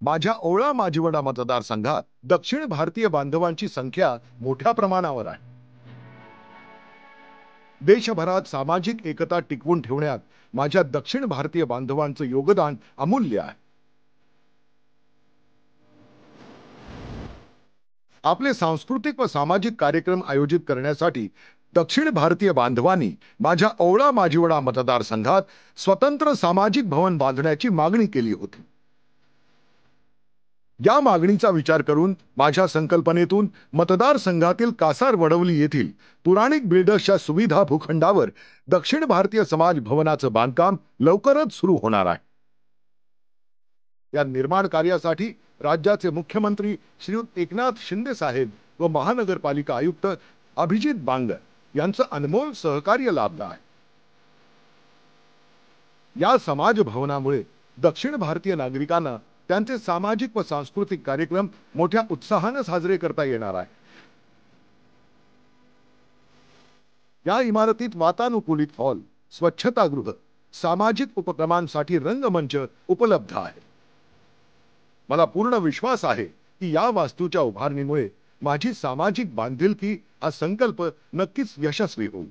माझ्या ओळा माजिवडा मतदारसंघात दक्षिण भारतीय बांधवांची संख्या मोठ्या प्रमाणावर आहे. देशभरात सामाजिक एकता टिकवून ठेवण्यात माझ्या दक्षिण भारतीय बांधवांचं योगदान अमूल्य आहे. आपले सांस्कृतिक व सामाजिक कार्यक्रम आयोजित करण्यासाठी दक्षिण भारतीय बांधवांनी माझ्या ओळा माजिवडा मतदारसंघात स्वतंत्र सामाजिक भवन बांधण्याची मागणी केली होती. या मागणीचा विचार करून माझ्या संकल्पनेतून मतदारसंघातील कासार वडवली येथील पुराणिक बिल्डर्सच्या सुविधा भूखंडावर दक्षिण भारतीय समाज भवनाचं बांधकाम लवकरच सुरू होणार आहे. या निर्माण कार्यासाठी राज्याचे मुख्यमंत्री श्रीयुत एकनाथ शिंदे साहेब व महानगरपालिका आयुक्त अभिजित बांगर यांचं अनमोल सहकार्य लाभलं आहे. या समाज भवनामुळे दक्षिण भारतीय नागरिकांना त्यांचे सामाजिक व सांस्कृतिक कार्यक्रम मोठ्या उत्साहाने साजरे करता येणार आहे. या इमारतीत वातानुकूलित हॉल, स्वच्छतागृह, सामाजिक उपक्रमांसाठी रंगमंच उपलब्ध आहे. मला पूर्ण विश्वास आहे की या वास्तूच्या उभारणीमुळे माझी सामाजिक बांधिलकी हा संकल्प नक्कीच यशस्वी होईल.